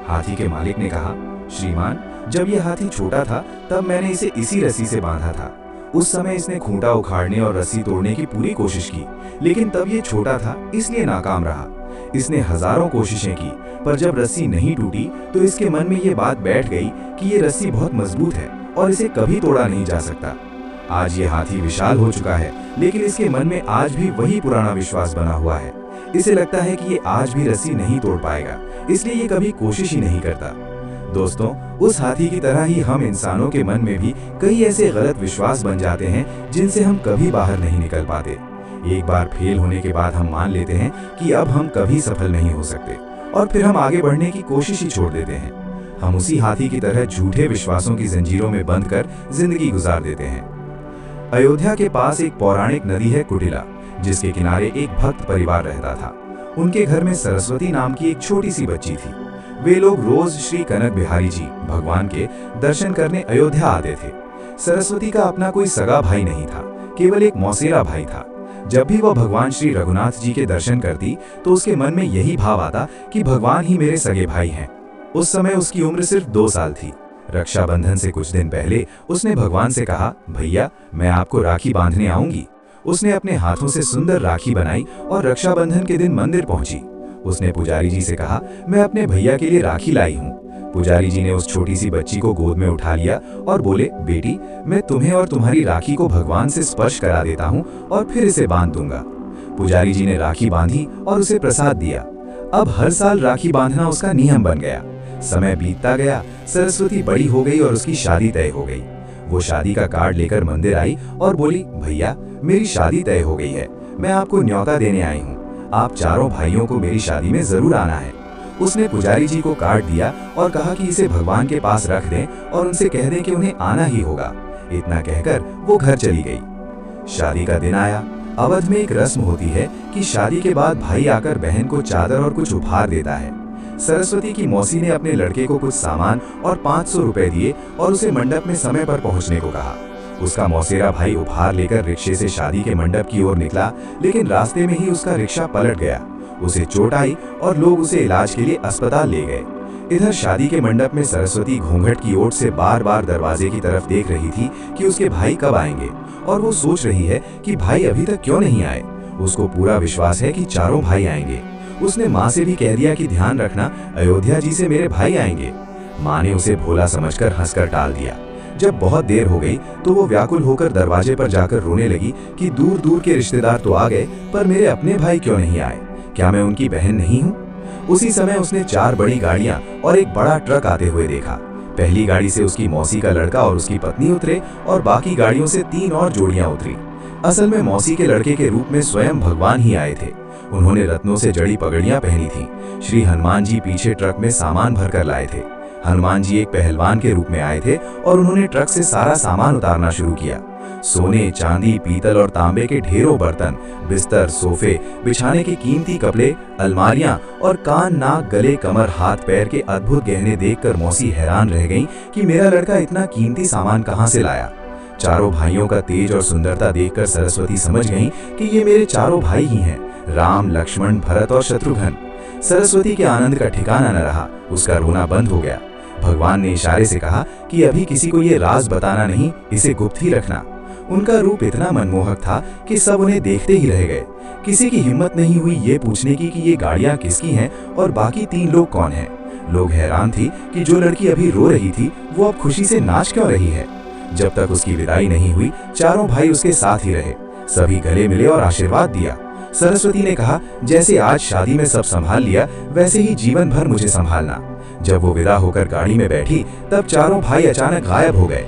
हाथी के मालिक ने कहा, श्रीमान, जब ये हाथी छोटा था तब मैंने इसे इसी रस्सी से बांधा था। उस समय इसने खूंटा उखाड़ने और रस्सी तोड़ने की पूरी कोशिश की, लेकिन तब ये छोटा था इसलिए नाकाम रहा। इसने हजारों कोशिशें की, पर जब रस्सी नहीं टूटी तो इसके मन में ये बात बैठ गई कि ये रस्सी बहुत मजबूत है और इसे कभी तोड़ा नहीं जा सकता। आज ये हाथी विशाल हो चुका है, लेकिन इसके मन में आज भी वही पुराना विश्वास बना हुआ है। इसे लगता है कि ये आज भी रस्सी नहीं तोड़ पाएगा, इसलिए ये कभी कोशिश ही नहीं करता। दोस्तों, उस हाथी की तरह ही हम इंसानों के मन में भी कई ऐसे गलत विश्वास बन जाते हैं जिनसे हम कभी बाहर नहीं निकल पाते। एक बार फेल होने के बाद हम मान लेते हैं कि अब हम कभी सफल नहीं हो सकते और फिर हम आगे बढ़ने की कोशिश ही छोड़ देते हैं। हम उसी हाथी की तरह झूठे विश्वासों की जंजीरों में बंध कर जिंदगी गुजार देते हैं। अयोध्या के पास एक पौराणिक नदी है कुटिला, जिसके किनारे एक भक्त परिवार रहता था। उनके घर में सरस्वती नाम की एक छोटी सी बच्ची थी। वे लोग रोज श्री कनक बिहारी जी भगवान के दर्शन करने अयोध्या आते थे। सरस्वती का अपना कोई सगा भाई नहीं था, केवल एक मौसेरा भाई था। जब भी वह भगवान श्री रघुनाथ जी के दर्शन करती तो उसके मन में यही भाव आता कि भगवान ही मेरे सगे भाई हैं। उस समय उसकी उम्र सिर्फ 2 साल थी। रक्षाबंधन से कुछ दिन पहले उसने भगवान से कहा, भैया मैं आपको राखी बांधने आऊंगी। उसने अपने हाथों से सुंदर राखी बनाई और रक्षाबंधन के दिन मंदिर पहुंची। उसने पुजारी जी से कहा, मैं अपने भैया के लिए राखी लाई हूँ। पुजारी जी ने उस छोटी सी बच्ची को गोद में उठा लिया और बोले, बेटी मैं तुम्हें और तुम्हारी राखी को भगवान से स्पर्श करा देता हूँ और फिर इसे बांध दूंगा। पुजारी जी ने राखी बांधी और उसे प्रसाद दिया। अब हर साल राखी बांधना उसका नियम बन गया। समय बीतता गया, सरस्वती बड़ी हो गई और उसकी शादी तय हो गई। वो शादी का कार्ड लेकर मंदिर आई और बोली, भैया मेरी शादी तय हो गई है, मैं आपको न्योता देने आई हूँ, आप चारों भाइयों को मेरी शादी में जरूर आना है। उसने पुजारी जी को कार्ड दिया और कहा कि इसे भगवान के पास रख दें और उनसे कह दें कि उन्हें आना ही होगा। इतना कहकर वो घर चली गई। शादी का दिन आया। अवध में एक रस्म होती है कि शादी के बाद भाई आकर बहन को चादर और कुछ उपहार देता है। सरस्वती की मौसी ने अपने लड़के को कुछ सामान और 500 रुपए दिए और उसे मंडप में समय पर पहुंचने को कहा। उसका मौसेरा भाई उपहार लेकर रिक्शे से शादी के मंडप की ओर निकला, लेकिन रास्ते में ही उसका रिक्शा पलट गया। उसे चोट आई और लोग उसे इलाज के लिए अस्पताल ले गए। इधर शादी के मंडप में सरस्वती घूंघट की ओट से बार बार दरवाजे की तरफ देख रही थी कि उसके भाई कब आएंगे, और वो सोच रही है कि भाई अभी तक क्यों नहीं आए। उसको पूरा विश्वास है कि चारों भाई आएंगे। उसने माँ से भी कह दिया कि ध्यान रखना, अयोध्या जी से मेरे भाई आएंगे। माँ ने उसे भोला समझकर हंसकर टाल दिया। जब बहुत देर हो गई तो वो व्याकुल होकर दरवाजे पर जाकर रोने लगी कि दूर दूर के रिश्तेदार तो आ गए, पर मेरे अपने भाई क्यों नहीं आए? क्या मैं उनकी बहन नहीं हूँ? उसी समय उसने 4 बड़ी गाड़ियां और एक बड़ा ट्रक आते हुए देखा। पहली गाड़ी से उसकी मौसी का लड़का और उसकी पत्नी उतरे और बाकी गाड़ियों से 3 और जोड़ियां उतरी। असल में मौसी के लड़के के रूप में स्वयं भगवान ही आए थे। उन्होंने रत्नों से जड़ी पगड़ियां पहनी थी। श्री हनुमान जी पीछे ट्रक में सामान भरकर लाए थे। हनुमान जी एक पहलवान के रूप में आए थे और उन्होंने ट्रक से सारा सामान उतारना शुरू किया। सोने, चांदी, पीतल और तांबे के ढेरों बर्तन, बिस्तर, सोफे, बिछाने के कीमती कपड़े, अलमारियां और कान, नाक, गले, कमर, हाथ पैर के अद्भुत गहने देखकर मौसी हैरान रह गईं कि मेरा लड़का इतना कीमती सामान कहां से लाया। चारों भाइयों का तेज और सुंदरता देखकर सरस्वती समझ गईं कि ये मेरे चारों भाई ही हैं, राम, लक्ष्मण, भरत और शत्रुघ्न। सरस्वती के आनंद का ठिकाना न रहा, उसका रोना बंद हो गया। भगवान ने इशारे से कहा कि अभी किसी को ये राज बताना नहीं, इसे गुप्त ही रखना। उनका रूप इतना मनमोहक था कि सब उन्हें देखते ही रह गए। किसी की हिम्मत नहीं हुई ये पूछने की कि ये गाड़ियां किसकी हैं और बाकी 3 लोग कौन हैं। लोग हैरान थी कि जो लड़की अभी रो रही थी वो अब खुशी से नाच क्यों रही है। जब तक उसकी विदाई नहीं हुई, चारों भाई उसके साथ ही रहे। सभी गले मिले और आशीर्वाद दिया। सरस्वती ने कहा, जैसे आज शादी में सब संभाल लिया, वैसे ही जीवन भर मुझे संभालना। जब वो विदा होकर गाड़ी में बैठी तब चारों भाई अचानक गायब हो गए।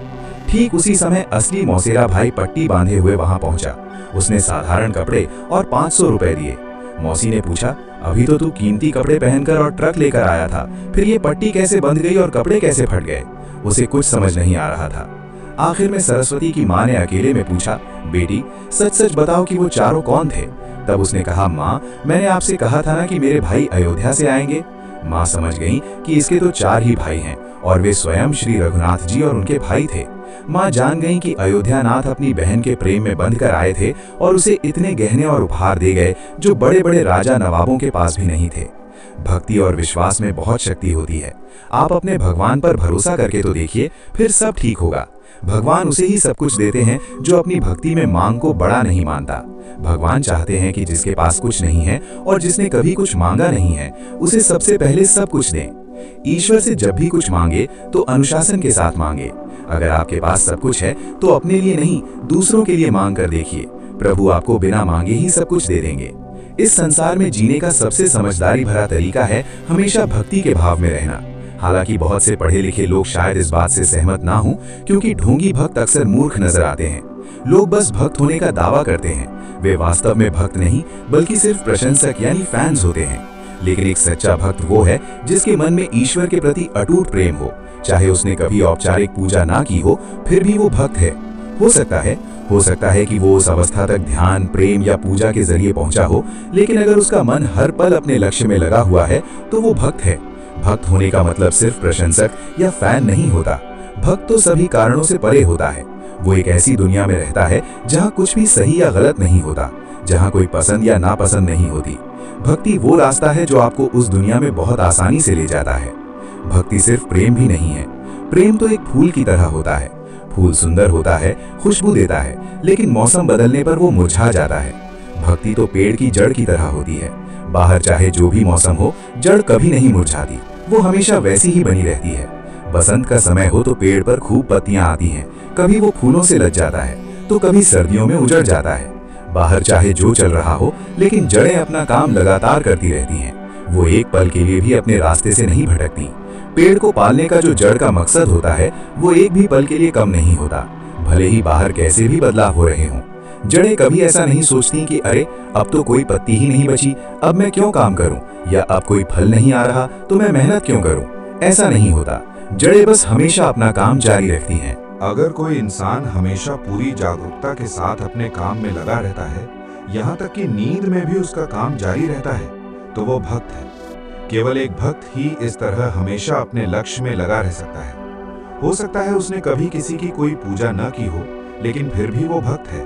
ठीक उसी समय असली मौसेरा भाई पट्टी बांधे हुए वहां पहुंचा। उसने साधारण कपड़े और 500 रुपए दिए। मौसी ने पूछा, अभी तो तू कीमती कपड़े पहनकर और ट्रक लेकर आया था, फिर ये पट्टी कैसे बंध गई और कपड़े कैसे फट गए? उसे कुछ समझ नहीं आ रहा था। आखिर में सरस्वती की माँ ने अकेले में पूछा, बेटी सच सच बताओ कि वो चारों कौन थे? तब उसने कहा, माँ मैंने आपसे कहा था ना कि मेरे भाई अयोध्या से आएंगे। माँ समझ गई कि इसके तो 4 ही भाई हैं और वे स्वयं श्री रघुनाथ जी और उनके भाई थे। माँ जान गई कि अयोध्यानाथ अपनी बहन के प्रेम में बंध कर आए थे और उसे इतने गहने और उपहार दे गए जो बड़े बड़े राजा नवाबों के पास भी नहीं थे। भक्ति और विश्वास में बहुत शक्ति होती है। आप अपने भगवान पर भरोसा करके तो देखिए, फिर सब ठीक होगा। भगवान उसे ही सब कुछ देते हैं जो अपनी भक्ति में मांग को बड़ा नहीं मानता। भगवान चाहते हैं कि जिसके पास कुछ नहीं है और जिसने कभी कुछ मांगा नहीं है, उसे सबसे पहले सब कुछ दें। ईश्वर से जब भी कुछ मांगे तो अनुशासन के साथ मांगे। अगर आपके पास सब कुछ है तो अपने लिए नहीं, दूसरों के लिए मांग कर देखिए। प्रभु आपको बिना मांगे ही सब कुछ दे देंगे। इस संसार में जीने का सबसे समझदारी भरा तरीका है हमेशा भक्ति के भाव में रहना। हालांकि बहुत से पढ़े लिखे लोग शायद इस बात से सहमत ना हों, क्योंकि ढोंगी भक्त अक्सर मूर्ख नजर आते हैं। लोग बस भक्त होने का दावा करते हैं, वे वास्तव में भक्त नहीं बल्कि सिर्फ प्रशंसक यानी फैंस होते हैं। लेकिन एक सच्चा भक्त वो है जिसके मन में ईश्वर के प्रति अटूट प्रेम हो, चाहे उसने कभी औपचारिक पूजा ना की हो, फिर भी वो भक्त है। हो सकता है कि वो उस अवस्था तक ध्यान, प्रेम या पूजा के जरिए पहुंचा हो, लेकिन अगर उसका मन हर पल अपने लक्ष्य में लगा हुआ है तो वो भक्त है। भक्त होने का मतलब सिर्फ प्रशंसक या फैन नहीं होता। भक्त तो सभी कारणों से परे होता है। वो एक ऐसी दुनिया में रहता है जहाँ कुछ भी सही या गलत नहीं होता, जहाँ कोई पसंद या नापसंद नहीं होती। भक्ति वो रास्ता है जो आपको उस दुनिया में बहुत आसानी से ले जाता है। भक्ति सिर्फ प्रेम भी नहीं है। प्रेम तो एक फूल की तरह होता है। फूल सुंदर होता है, खुशबू देता है, लेकिन मौसम बदलने पर वो मुरझा जाता है। भक्ति तो पेड़ की जड़ की तरह होती है। बाहर चाहे जो भी मौसम हो, जड़ कभी नहीं मुरझाती, वो हमेशा वैसी ही बनी रहती है। बसंत का समय हो तो पेड़ पर खूब पत्तियां आती हैं, कभी वो फूलों से लद जाता है तो कभी सर्दियों में उजड़ जाता है। बाहर चाहे जो चल रहा हो, लेकिन जड़ें अपना काम लगातार करती रहती हैं। वो एक पल के लिए भी अपने रास्ते से नहीं भटकती। पेड़ को पालने का जो जड़ का मकसद होता है, वो एक भी पल के लिए कम नहीं होता, भले ही बाहर कैसे भी बदलाव हो रहे हों। जड़ें कभी ऐसा नहीं सोचती कि अरे अब तो कोई पत्ती ही नहीं बची, अब मैं क्यों काम करूं, या अब कोई फल नहीं आ रहा तो मैं मेहनत क्यों करूं। ऐसा नहीं होता। जड़ें बस हमेशा अपना काम जारी रखती हैं। अगर कोई इंसान हमेशा पूरी जागरूकता के साथ अपने काम में लगा रहता है, यहाँ तक कि नींद में भी उसका काम जारी रहता है, तो वो भक्त है। केवल एक भक्त ही इस तरह हमेशा अपने लक्ष्य में लगा रह सकता है। हो सकता है उसने कभी किसी की कोई पूजा न की हो, लेकिन फिर भी वो भक्त है।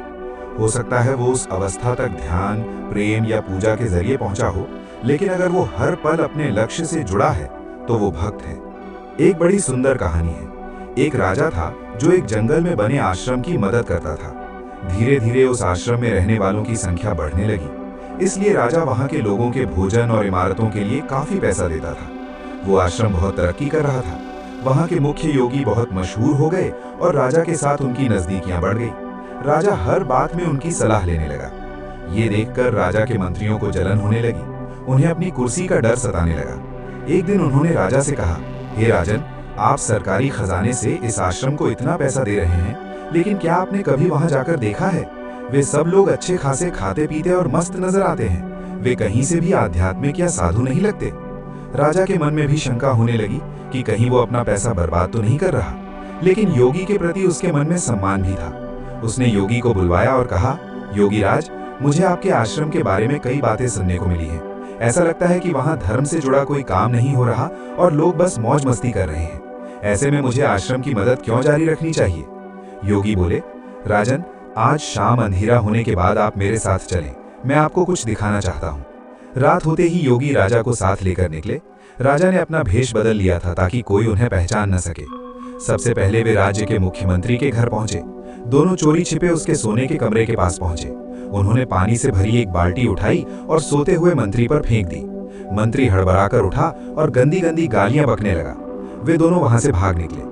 हो सकता है वो उस अवस्था तक ध्यान, प्रेम या पूजा के जरिए पहुंचा हो, लेकिन अगर वो हर पल अपने लक्ष्य से जुड़ा है तो वो भक्त है। एक बड़ी सुंदर कहानी है। एक राजा था जो एक जंगल में बने आश्रम की मदद करता था। धीरे धीरे उस आश्रम में रहने वालों की संख्या बढ़ने लगी, इसलिए राजा वहां के लोगों के भोजन और इमारतों के लिए काफी पैसा देता था। वो आश्रम बहुत तरक्की कर रहा था। वहां के मुख्य योगी बहुत मशहूर हो गए और राजा के साथ उनकी नजदीकियां बढ़ गई। राजा हर बात में उनकी सलाह लेने लगा। ये देखकर राजा के मंत्रियों को जलन होने लगी, उन्हें अपनी कुर्सी का डर सताने लगा। एक दिन उन्होंने राजा से कहा, हे राजन, आप सरकारी खजाने से इस आश्रम को इतना पैसा दे रहे हैं, लेकिन क्या आपने कभी वहां जाकर देखा है? वे सब लोग अच्छे खासे खाते पीते और मस्त नजर आते हैं। वे कहीं से भी आध्यात्मिक या साधु नहीं लगते। राजा के मन में भी शंका होने लगी कि कहीं वो अपना पैसा बर्बाद तो नहीं कर रहा, लेकिन योगी के प्रति उसके मन में सम्मान भी था। उसने योगी को बुलवाया और कहा, योगी राज, मुझे आपके आश्रम के बारे में कई बातें सुनने को मिली हैं। ऐसा लगता है कि वहां धर्म से जुड़ा कोई काम नहीं हो रहा और लोग बस मौज मस्ती कर रहे हैं। ऐसे में मुझे आश्रम की मदद क्यों जारी रखनी चाहिए? योगी बोले, राजन, आज शाम अंधेरा होने के बाद आप मेरे साथ चलें, मैं आपको कुछ दिखाना चाहता हूँ। रात होते ही योगी राजा को साथ लेकर निकले। राजा ने अपना भेष बदल लिया था ताकि कोई उन्हें पहचान न सके। सबसे पहले वे राज्य के मुख्यमंत्री के घर पहुंचे। दोनों चोरी छिपे उसके सोने के कमरे के पास पहुंचे। उन्होंने पानी से भरी एक बाल्टी उठाई और सोते हुए मंत्री पर फेंक दी। मंत्री हड़बड़ाकर उठा और गंदी गंदी गालियां बकने लगा। वे दोनों वहां से भाग निकले।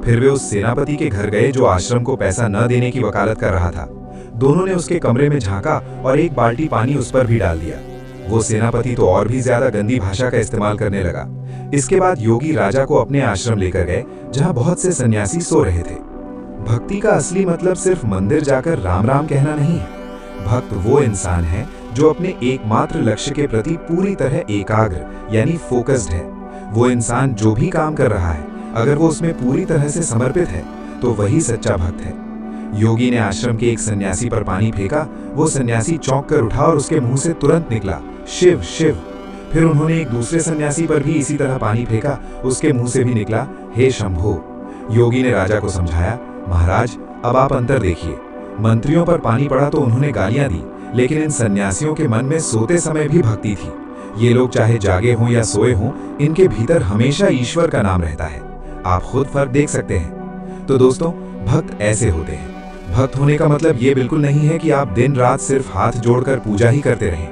फिर वे उस सेनापति के घर गए जो आश्रम को पैसा न देने की वकालत कर रहा था। दोनों ने उसके कमरे में झांका और एक बाल्टी पानी उस पर भी डाल दिया। वो सेनापति तो और भी ज्यादा गंदी भाषा का इस्तेमाल करने लगा। इसके बाद योगी राजा को अपने आश्रम लेकर गए, जहां बहुत से सन्यासी सो रहे थे। भक्ति का असली मतलब सिर्फ मंदिर जाकर राम राम कहना नहीं है। भक्त वो इंसान है जो अपने एकमात्र लक्ष्य के प्रति पूरी तरह एकाग्र यानी फोकस्ड है। वो इंसान जो भी काम कर रहा है, अगर वो उसमें पूरी तरह से समर्पित है, तो वही सच्चा भक्त है। योगी ने आश्रम के एक सन्यासी पर पानी फेंका। वो सन्यासी चौंक कर उठा और उसके मुंह से तुरंत निकला, शिव शिव। फिर उन्होंने एक दूसरे सन्यासी पर भी इसी तरह पानी फेंका। उसके मुंह से भी निकला, हे शंभो। योगी ने राजा को समझाया, महाराज, अब आप अंतर देखिए। मंत्रियों पर पानी पड़ा तो उन्होंने गालियां दी, लेकिन इन सन्यासियों के मन में सोते समय भी भक्ति थी। ये लोग चाहे जागे हों या सोए हों, इनके भीतर हमेशा ईश्वर का नाम रहता है। आप खुद फर्क देख सकते हैं। तो दोस्तों, भक्त ऐसे होते हैं। भक्त होने का मतलब ये बिल्कुल नहीं है कि आप दिन रात सिर्फ हाथ जोड़कर पूजा ही करते रहें।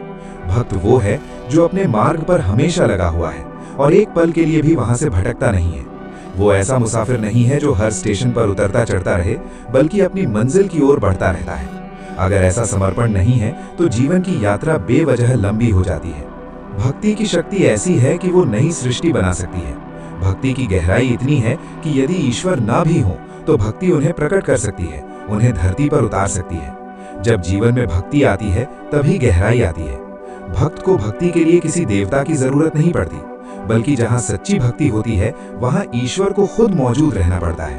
भक्त वो है जो अपने मार्ग पर हमेशा लगा हुआ है और एक पल के लिए भी वहां से भटकता नहीं है। वो ऐसा मुसाफिर नहीं है जो हर स्टेशन पर उतरता चढ़ता रहे, बल्कि अपनी मंजिल की ओर बढ़ता रहता है। अगर ऐसा समर्पण नहीं है तो जीवन की यात्रा बेवजह लंबी हो जाती है। भक्ति की शक्ति ऐसी है कि वो नई सृष्टि बना सकती है। भक्ति की गहराई इतनी है कि यदि ईश्वर ना भी हो तो भक्ति उन्हें प्रकट कर सकती है, उन्हें धरती पर उतार सकती है। जब जीवन में भक्ति आती है तभी गहराई आती है। भक्त को भक्ति के लिए किसी देवता की जरूरत नहीं पड़ती, बल्कि जहाँ सच्ची भक्ति होती है वहाँ ईश्वर को खुद मौजूद रहना पड़ता है।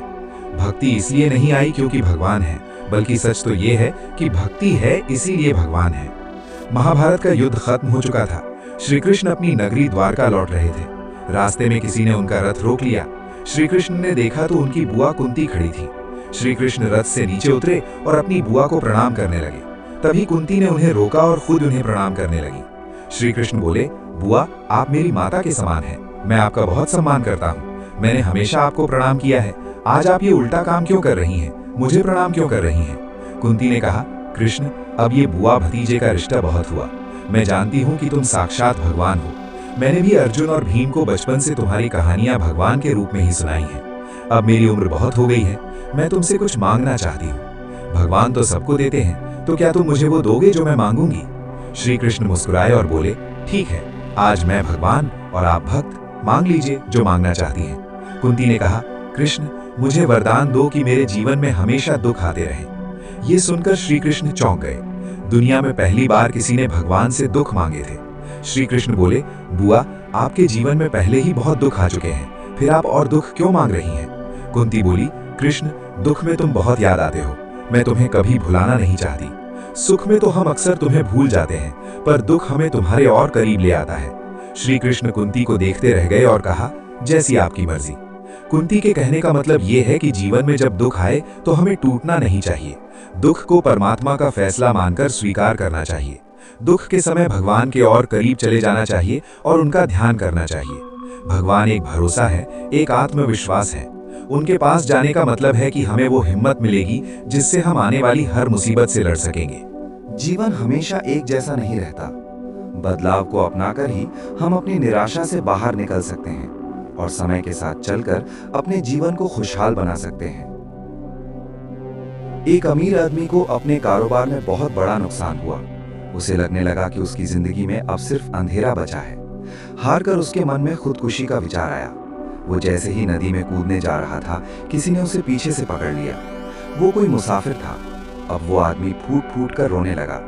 भक्ति इसलिए नहीं आई क्योंकि भगवान है, बल्कि सच तो ये है कि भक्ति है इसीलिए भगवान है। महाभारत का युद्ध खत्म हो चुका था। श्री कृष्ण अपनी नगरी द्वारका लौट रहे थे। रास्ते में किसी ने उनका रथ रोक लिया। श्री कृष्ण ने देखा तो उनकी बुआ कुंती खड़ी थी। श्री कृष्ण रथ से नीचे उतरे और अपनी बुआ को प्रणाम करने लगे। तभी कुंती ने उन्हें रोका और खुद उन्हें प्रणाम करने लगी। श्री कृष्ण बोले, बुआ, आप मेरी माता के समान हैं। मैं आपका बहुत सम्मान करता हूँ। मैंने हमेशा आपको प्रणाम किया है। आज आप ये उल्टा काम क्यों कर रही हैं? मुझे प्रणाम क्यों कर रही हैं? कुंती ने कहा, कृष्ण, अब ये बुआ भतीजे का रिश्ता बहुत हुआ। मैं जानती हूँ कि तुम साक्षात भगवान हो। मैंने भी अर्जुन और भीम को बचपन से तुम्हारी कहानियां भगवान के रूप में ही सुनाई हैं। अब मेरी उम्र बहुत हो गई है, मैं तुमसे कुछ मांगना चाहती हूँ। भगवान तो सबको देते हैं, तो क्या तुम मुझे वो दोगे जो मैं मांगूंगी? श्री कृष्ण मुस्कुराए और बोले, ठीक है, आज मैं भगवान और आप भक्त, मांग लीजिए जो मांगना चाहती हैं। कुंती ने कहा, कृष्ण, मुझे वरदान दो कि मेरे जीवन में हमेशा दुख आते रहें। ये सुनकर श्री कृष्ण चौंक गए। दुनिया में पहली बार किसी ने भगवान से दुख मांगे थे। श्री कृष्ण बोले, बुआ, आपके जीवन में पहले ही बहुत दुख आ चुके हैं, फिर आप और दुख क्यों मांग रही हैं? कुंती बोली, कृष्ण, दुख में तुम बहुत याद आते हो। मैं तुम्हें कभी भुलाना नहीं चाहती। सुख में तो हम अक्सर तुम्हें भूल जाते हैं, पर दुख हमें तुम्हारे और करीब ले आता है। श्री कृष्ण कुंती को देखते रह गए और कहा, जैसी आपकी मर्जी। कुंती के कहने का मतलब ये है कि जीवन में जब दुख आए तो हमें टूटना नहीं चाहिए। दुख को परमात्मा का फैसला मानकर स्वीकार करना चाहिए। दुख के समय भगवान के और करीब चले जाना चाहिए और उनका ध्यान करना चाहिए। भगवान एक भरोसा है, एक आत्मविश्वास है। उनके पास जाने का मतलब है कि हमें वो हिम्मत मिलेगी जिससे हम आने वाली हर मुसीबत से लड़ सकेंगे। जीवन हमेशा एक जैसा नहीं रहता। बदलाव को अपनाकर ही हम अपनी निराशा से बाहर निकल सकते हैं और समय के साथ चलकर अपने जीवन को खुशहाल बना सकते हैं। एक अमीर आदमी को अपने कारोबार में बहुत बड़ा नुकसान हुआ। उसे लगने लगा कि उसकी जिंदगी में अब सिर्फ अंधेरा बचा है। हार कर उसके मन में खुदकुशी का विचार आया। वो जैसे ही नदी में कूदने जा रहा था, किसी ने उसे पीछे से पकड़ लिया। वो कोई मुसाफिर था। अब वो आदमी फूट फूट कर रोने लगा।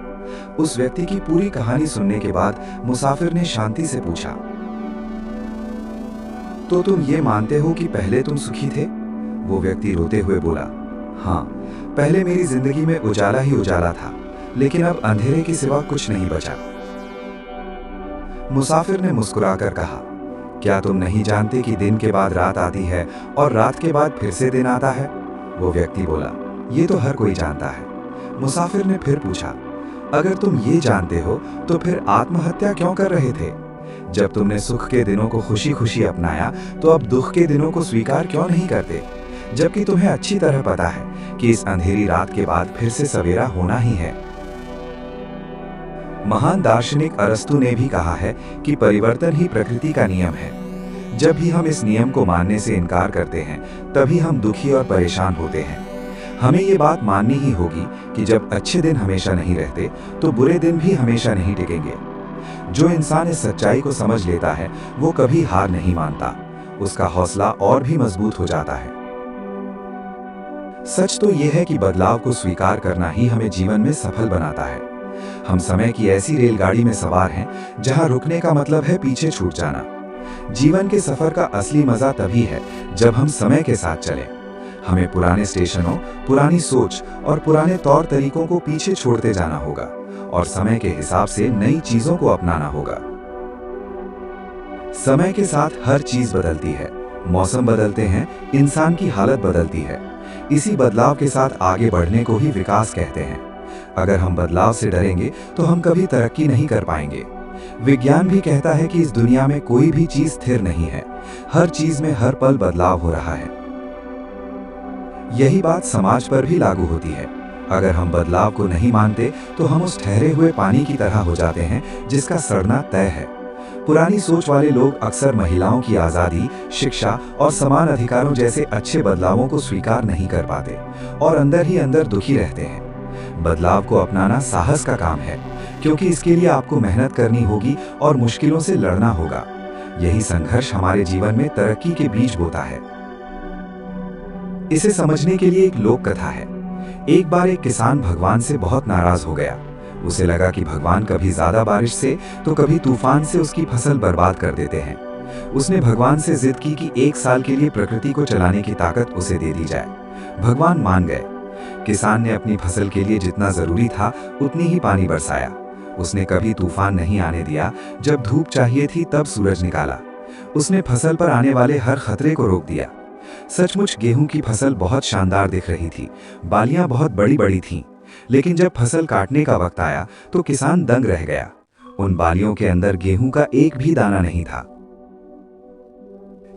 उस व्यक्ति की पूरी कहानी सुनने के बाद मुसाफिर ने शांति से पूछा, तो तुम ये मानते हो कि पहले तुम सुखी थे? वो व्यक्ति रोते हुए बोला, हाँ, पहले मेरी जिंदगी में उजाला ही उजाला था, लेकिन अब अंधेरे के सिवा कुछ नहीं बचा। मुसाफिर ने मुस्कुराकर कहा, क्या तुम नहीं जानते कि दिन के बाद रात आती है और रात के बाद फिर से दिन आता है? वो व्यक्ति बोला, ये तो हर कोई जानता है। मुसाफिर ने फिर पूछा, अगर तुम ये जानते हो तो फिर आत्महत्या क्यों कर रहे थे? जब तुमने सुख के दिनों को खुशी खुशी अपनाया तो अब दुख के दिनों को स्वीकार क्यों नहीं करते? जबकि तुम्हें अच्छी तरह पता है कि इस अंधेरी रात के बाद फिर से सवेरा होना ही है। महान दार्शनिक अरस्तु ने भी कहा है कि परिवर्तन ही प्रकृति का नियम है। जब भी हम इस नियम को मानने से इनकार करते हैं, तभी हम दुखी और परेशान होते हैं। हमें ये बात माननी ही होगी कि जब अच्छे दिन हमेशा नहीं रहते, तो बुरे दिन भी हमेशा नहीं टिकेंगे। जो इंसान इस सच्चाई को समझ लेता है, वो कभी हार नहीं मानता। उसका हौसला और भी मजबूत हो जाता है। सच तो यह है कि बदलाव को स्वीकार करना ही हमें जीवन में सफल बनाता है। हम समय की ऐसी रेलगाड़ी में सवार हैं, जहां रुकने का मतलब है पीछे छूट जाना। जीवन के सफर का असली मजा तभी है जब हम समय के साथ चलें। हमें पुराने स्टेशनों, पुरानी सोच और पुराने तौर तरीकों को पीछे छोड़ते जाना होगा और समय के हिसाब से नई चीजों को अपनाना होगा। समय के साथ हर चीज बदलती है। मौसम बदलते हैं, इंसान की हालत बदलती है। इसी बदलाव के साथ आगे बढ़ने को ही विकास कहते हैं। अगर हम बदलाव से डरेंगे तो हम कभी तरक्की नहीं कर पाएंगे। विज्ञान भी कहता है कि इस दुनिया में कोई भी चीज स्थिर नहीं है। हर चीज में हर पल बदलाव हो रहा है। यही बात समाज पर भी लागू होती है। अगर हम बदलाव को नहीं मानते तो हम उस ठहरे हुए पानी की तरह हो जाते हैं जिसका सड़ना तय है। पुरानी सोच वाले लोग अक्सर महिलाओं की आजादी, शिक्षा और समान अधिकारों जैसे अच्छे बदलावों को स्वीकार नहीं कर पाते और अंदर ही अंदर दुखी रहते हैं। बदलाव को अपनाना साहस का काम है, क्योंकि इसके लिए आपको मेहनत करनी होगी और मुश्किलों से लड़ना होगा। यही संघर्ष हमारे जीवन में तरक्की के बीज बोता है। इसे समझने के लिए एक लोक कथा है। एक बार एक किसान भगवान से बहुत नाराज हो गया। उसे लगा कि भगवान कभी ज्यादा बारिश से तो कभी तूफान से उसकी फसल बर्बाद कर देते हैं। उसने भगवान से जिद की कि 1 साल के लिए प्रकृति को चलाने की ताकत उसे दे दी जाए। भगवान मान गए। किसान ने अपनी फसल के लिए जितना जरूरी था उतनी ही पानी बरसाया। उसने कभी तूफान नहीं आने दिया। जब धूप चाहिए थी तब सूरज निकाला। उसने फसल पर आने वाले हर खतरे को रोक दिया। सचमुच गेहूं की फसल बहुत शानदार दिख रही थी। बालियां बहुत बड़ी बड़ी थीं। लेकिन जब फसल काटने का वक्त आया तो किसान दंग रह गया। उन बालियों के अंदर गेहूं का एक भी दाना नहीं था।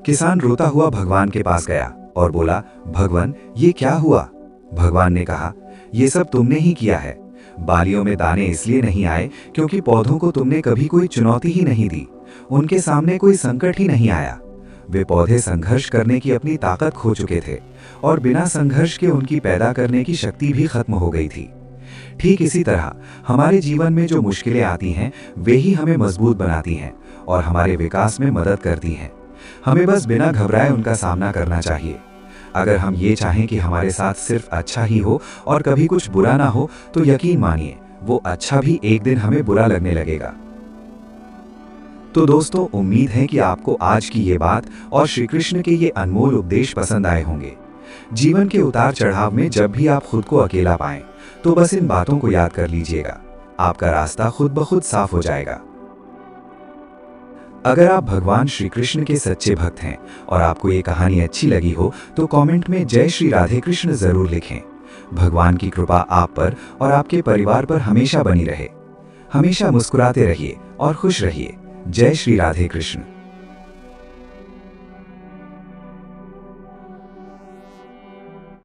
किसान रोता हुआ भगवान के पास गया और बोला, भगवान, ये क्या हुआ? भगवान ने कहा, ये सब तुमने ही किया है। बालियों में दाने इसलिए नहीं आए क्योंकि पौधों को तुमने कभी कोई चुनौती ही नहीं दी। उनके सामने कोई संकट ही नहीं आया। वे पौधे संघर्ष करने की अपनी ताकत खो चुके थे और बिना संघर्ष के उनकी पैदा करने की शक्ति भी खत्म हो गई थी। ठीक इसी तरह हमारे जीवन में जो मुश्किलें आती हैं वे ही हमें मजबूत बनाती हैं और हमारे विकास में मदद करती हैं। हमें बस बिना घबराए उनका सामना करना चाहिए। अगर हम ये चाहें कि हमारे साथ सिर्फ अच्छा ही हो और कभी कुछ बुरा ना हो, तो यकीन मानिए वो अच्छा भी एक दिन हमें बुरा लगने लगेगा। तो दोस्तों, उम्मीद है कि आपको आज की ये बात और श्री कृष्ण के ये अनमोल उपदेश पसंद आए होंगे। जीवन के उतार चढ़ाव में जब भी आप खुद को अकेला पाएं, तो बस इन बातों को याद कर लीजिएगा। आपका रास्ता खुद ब खुद साफ हो जाएगा। अगर आप भगवान श्री कृष्ण के सच्चे भक्त हैं और आपको ये कहानी अच्छी लगी हो, तो कमेंट में जय श्री राधे कृष्ण जरूर लिखें। भगवान की कृपा आप पर और आपके परिवार पर हमेशा बनी रहे। हमेशा मुस्कुराते रहिए और खुश रहिए। जय श्री राधे कृष्ण।